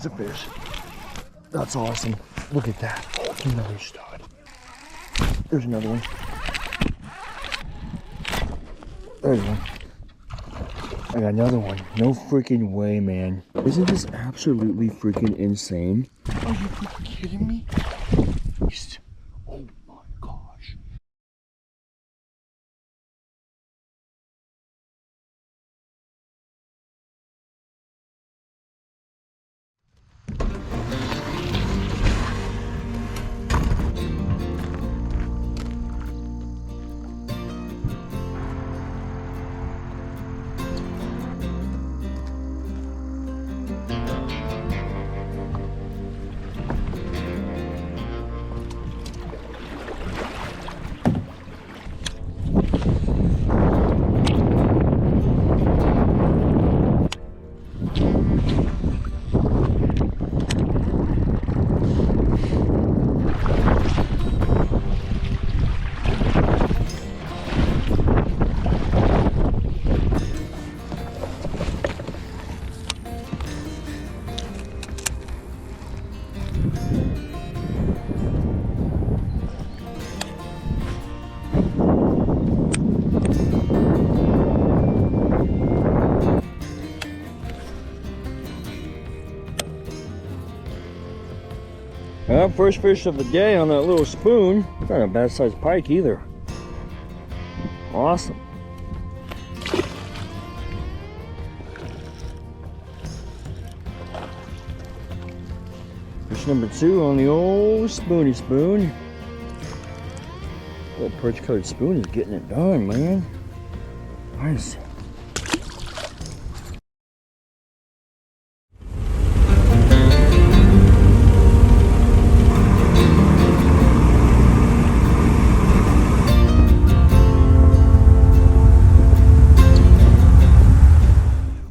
that's a fish. That's awesome. Look at that. Oh, another stud. There's another one. There's one. I got another one. No freaking way, man. Isn't this absolutely freaking insane? Are you freaking kidding me? Oh my gosh. Well, first fish of the day on that little spoon. Not a bad sized pike either. Awesome. Fish number 2 on the old spoony spoon. That perch colored spoon is getting it done, man. Nice.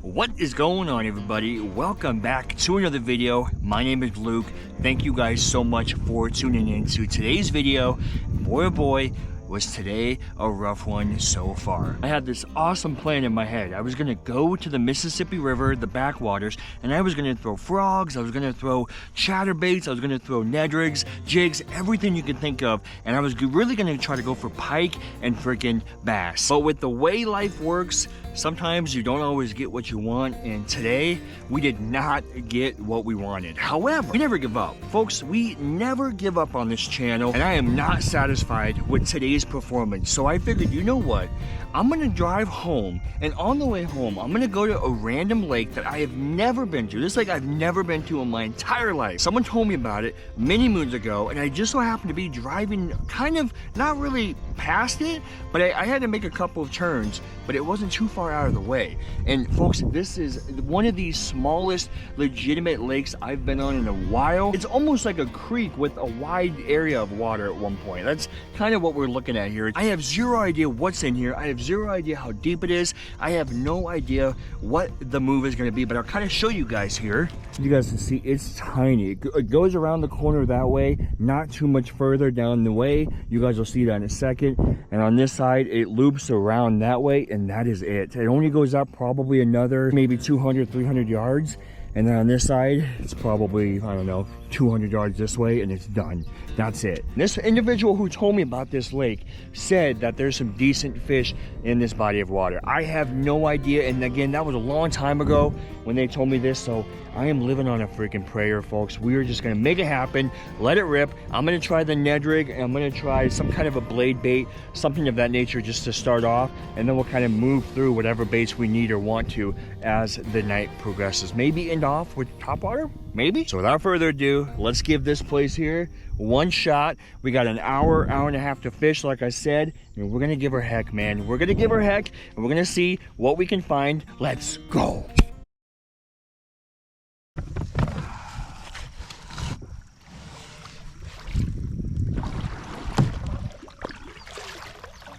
What is going on, everybody? Welcome back to another video. My name is Luke. Thank you guys so much for tuning in to today's video. Boy, oh boy, was today a rough one so far. I had this awesome plan in my head. I was gonna go to the Mississippi River, the backwaters, and I was gonna throw frogs, I was gonna throw chatterbaits, I was gonna throw Ned rigs, jigs, everything you could think of, and I was really gonna try to go for pike and freaking bass. But with the way life works, sometimes you don't always get what you want, and today we did not get what we wanted. However, we never give up. Folks, we never give up on this channel, and I am not satisfied with today's performance. So I figured, you know what? I'm gonna drive home, and on the way home, I'm gonna go to a random lake that I have never been to. This lake I've never been to in my entire life. Someone told me about it many moons ago, and I just so happened to be driving kind of, not really past it, but I had to make a couple of turns, but it wasn't too far out of the way. And folks, this is one of the smallest legitimate lakes I've been on in a while. It's almost like a creek with a wide area of water at one point. That's kind of what we're looking at here. I have zero idea what's in here. I have zero idea how deep it is. I have no idea what the move is going to be, but I'll kind of show you guys here. You guys can see it's tiny. It goes around the corner that way, not too much further down the way. You guys will see that in a second. And on this side, it loops around that way, and that is it. It only goes up probably another maybe 200, 300 yards. And then on this side, it's probably, I don't know, 200 yards this way, and it's done. That's it. This individual who told me about this lake said that there's some decent fish in this body of water. I have no idea, and again, that was a long time ago when they told me this, so I am living on a freaking prayer, folks. We are just gonna make it happen, let it rip. I'm gonna try the Ned rig, and I'm gonna try some kind of a blade bait, something of that nature just to start off, and then we'll kind of move through whatever baits we need or want to as the night progresses. Maybe end off with topwater, maybe? So without further ado, let's give this place here one shot. We got an hour, hour and a half to fish, like I said, and we're gonna give her heck, man. We're gonna give her heck, and we're gonna see what we can find. Let's go.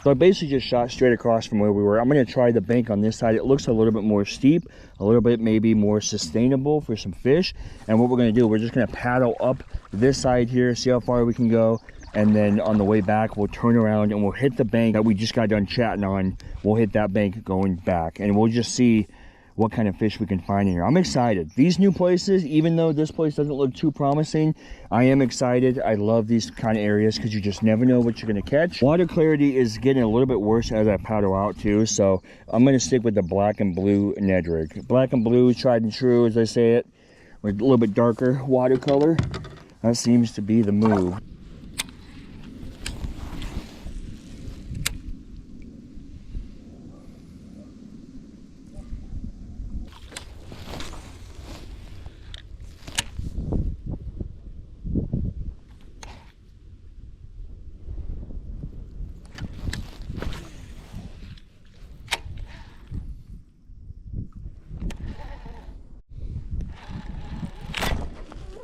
So I basically just shot straight across from where we were. I'm gonna try the bank on this side. It looks a little bit more steep, a little bit maybe more sustainable for some fish. And what we're gonna do, we're just gonna paddle up this side here, see how far we can go. And then on the way back, we'll turn around and we'll hit the bank that we just got done chatting on. We'll hit that bank going back, and we'll just see what kind of fish we can find in here. I'm excited. These new places, even though this place doesn't look too promising, I am excited. I love these kind of areas because you just never know what you're going to catch. Water clarity is getting a little bit worse as I paddle out too, so I'm going to stick with the black and blue Ned rig. Black and blue, tried and true as I say it, with a little bit darker watercolor. That seems to be the move.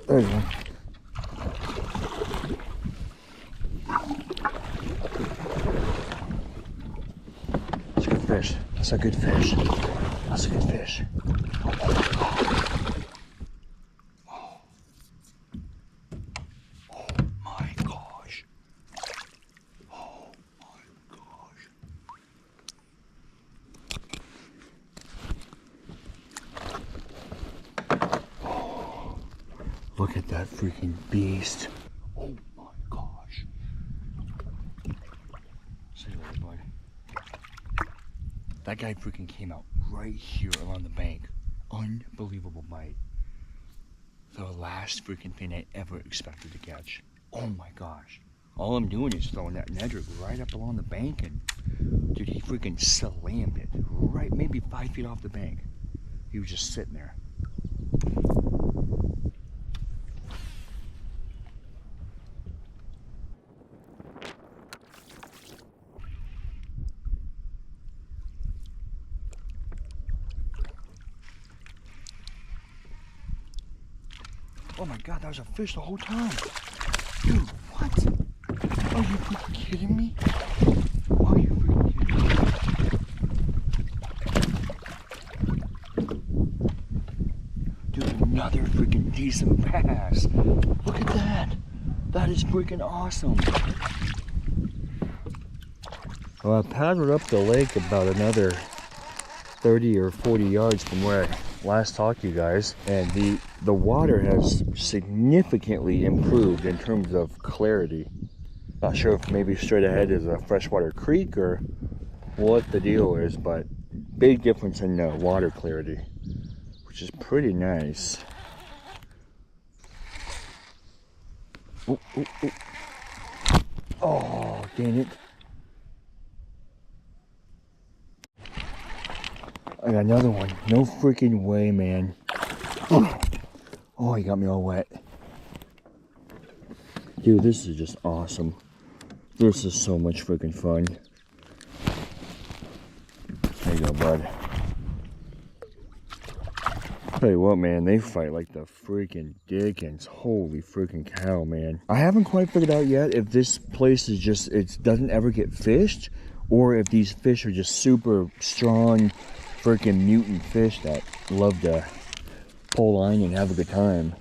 There you go. That's a good fish. That's a good fish. That's a good fish. Oh my gosh. Oh my gosh. Look at that freaking beast. Oh my gosh. Say that, bud. That guy freaking came out right here along the bank. Unbelievable bite. The last freaking thing I ever expected to catch. Oh my gosh. All I'm doing is throwing that Ned rig right up along the bank, and dude, he freaking slammed it right maybe 5 feet off the bank. He was just sitting there. Oh my god, that was a fish the whole time. Dude, what? Are you freaking kidding me? Are you freaking kidding me? Dude, another freaking decent bass. Look at that. That is freaking awesome. Well, I paddled up the lake about another 30 or 40 yards from where I last talked to you guys, and the water has significantly improved in terms of clarity. Not sure if maybe straight ahead is a freshwater creek or what the deal is, but big difference in water clarity, which is pretty nice. Ooh, ooh, ooh. Oh, dang it. I got another one. No freaking way, man. Oh, he got me all wet. Dude, this is just awesome. This is so much freaking fun. There you go, bud. Tell you what, man, they fight like the freaking Dickens. Holy freaking cow, man. I haven't quite figured out yet if this place is just, it doesn't ever get fished, or if these fish are just super strong freaking mutant fish that love to pull line and have a good time.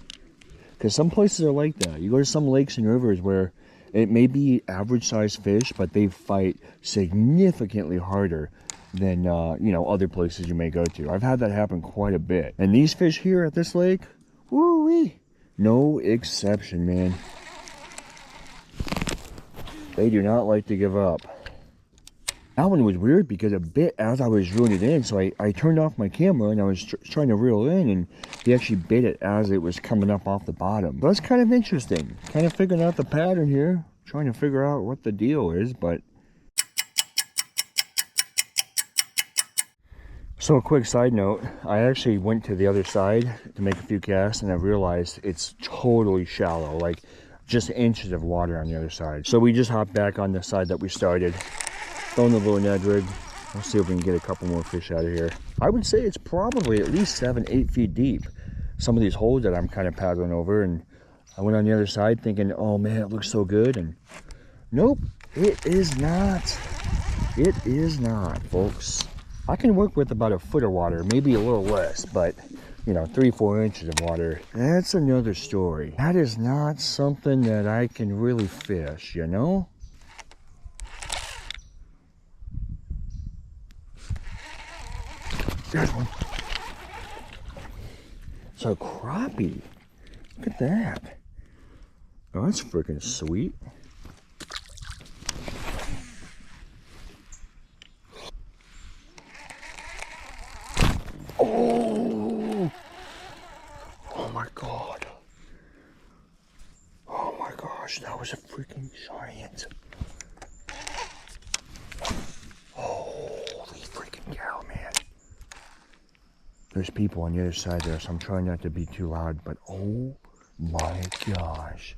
Because some places are like that. You go to some lakes and rivers where it may be average sized fish, but they fight significantly harder than you know, other places you may go to. I've had that happen quite a bit. And these fish here at this lake, woo-wee, no exception, man. They do not like to give up. That one was weird because a bit as I was reeling it in, so I turned off my camera and I was trying to reel in, and he actually bit it as it was coming up off the bottom. But that's kind of interesting. Kind of figuring out the pattern here. Trying to figure out what the deal is, but... So a quick side note, I actually went to the other side to make a few casts, and I realized it's totally shallow, like just inches of water on the other side. So we just hopped back on the side that we started. Throwing the little Ned rig. Let's see if we can get a couple more fish out of here. I would say it's probably at least 7-8 feet deep. Some of these holes that I'm kind of paddling over, and I went on the other side thinking, oh man, it looks so good, and nope, it is not. It is not, folks. I can work with about a foot of water, maybe a little less, but you know, 3-4 inches of water, that's another story. That is not something that I can really fish, you know? There's one. It's a crappie. Look at that. Oh, that's freaking sweet. Oh! Oh my god. Oh my gosh, that was a freaking giant. Holy freaking cow, man. There's people on the other side there, so I'm trying not to be too loud, but oh my gosh.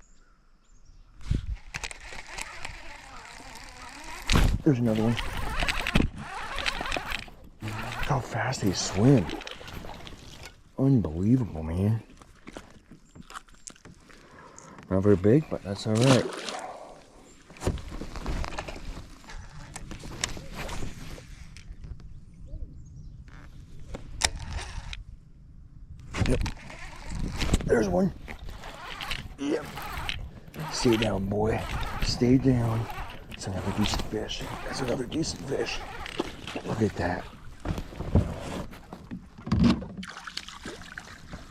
There's another one. Look how fast they swim. Unbelievable, man. Not very big, but that's all right. Yep. There's one. Yep. Stay down, boy. Stay down. That's another decent fish. That's another decent fish. Look at that.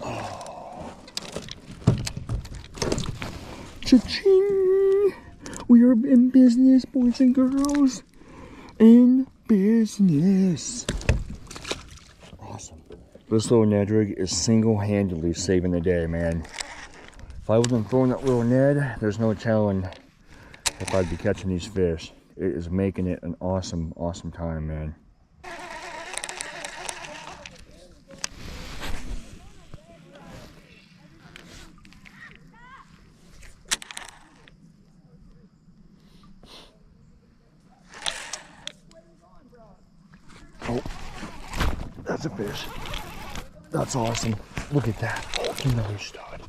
Oh. Cha-ching! We are in business, boys and girls. In business. Awesome. This little Ned rig is single-handedly saving the day, man. If I wasn't throwing that little Ned, there's no telling if I'd be catching these fish. It is making it an awesome, awesome time, man. Oh, that's a fish. That's awesome. Look at that. Oh, it's another stud.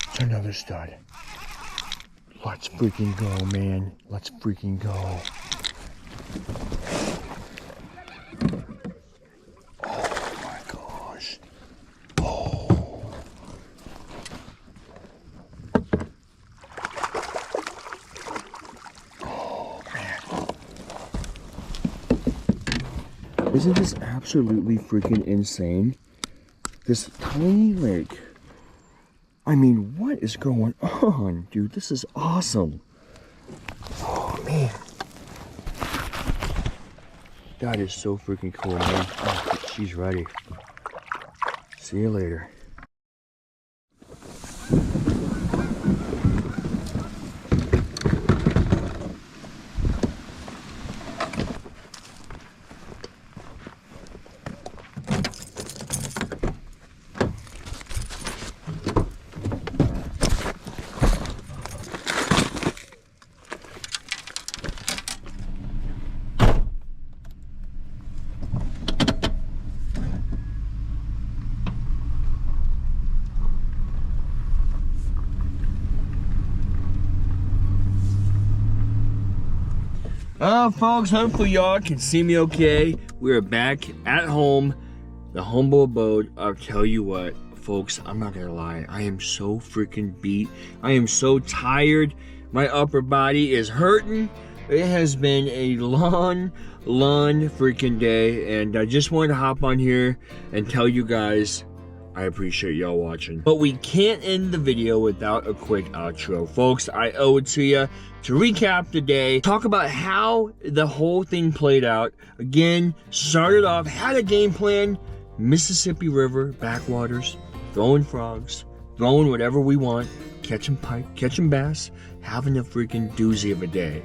It's another stud. Let's freaking go, man. Let's freaking go. Oh my gosh. Oh. Oh man. Isn't this absolutely freaking insane? This tiny lake. I mean, what is going on, dude? This is awesome. Oh, man. That is so freaking cool, man. Oh, she's ready. See you later. Folks, hopefully y'all can see me okay. We are back at home, the humble abode. I'll tell you what, folks, I'm not gonna lie. I am so freaking beat. I am so tired. My upper body is hurting. It has been a long freaking day, and I just wanted to hop on here and tell you guys I appreciate y'all watching. But we can't end the video without a quick outro. Folks, I owe it to you to recap the day, talk about how the whole thing played out. Again, started off, had a game plan, Mississippi River, backwaters, throwing frogs, throwing whatever we want, catching pike, catching bass, having a freaking doozy of a day.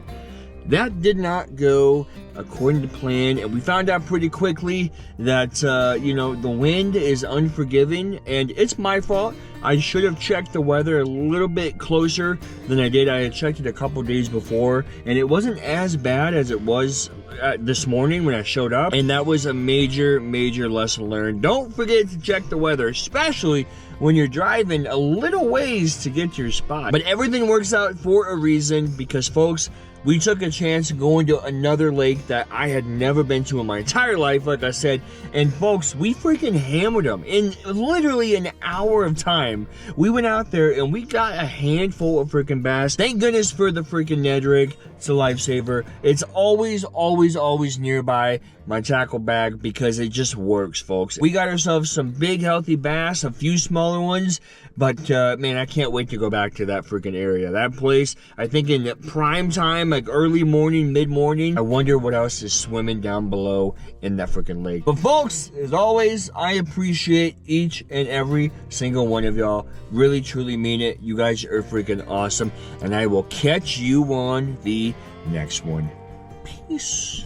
That did not go according to plan, and we found out pretty quickly that, you know, the wind is unforgiving, and it's my fault. I should have checked the weather a little bit closer than I did. I had checked it a couple days before, and it wasn't as bad as it was this morning when I showed up, and that was a major lesson learned. Don't forget to check the weather, especially when you're driving a little ways to get to your spot. But everything works out for a reason, because, folks, we took a chance going to another lake that I had never been to in my entire life, like I said. And folks, we freaking hammered them in literally an hour of time. We went out there and we got a handful of freaking bass. Thank goodness for the freaking Ned rig. It's a lifesaver. It's always always nearby my tackle bag because it just works, folks. We got ourselves some big healthy bass, a few smaller ones, but man, I can't wait to go back to that freaking area. That place, I think in prime time, like early morning, mid-morning, I wonder what else is swimming down below in that freaking lake. But folks, as always, I appreciate each and every single one of y'all. Really, truly mean it. You guys are freaking awesome, and I will catch you on the next one. Peace.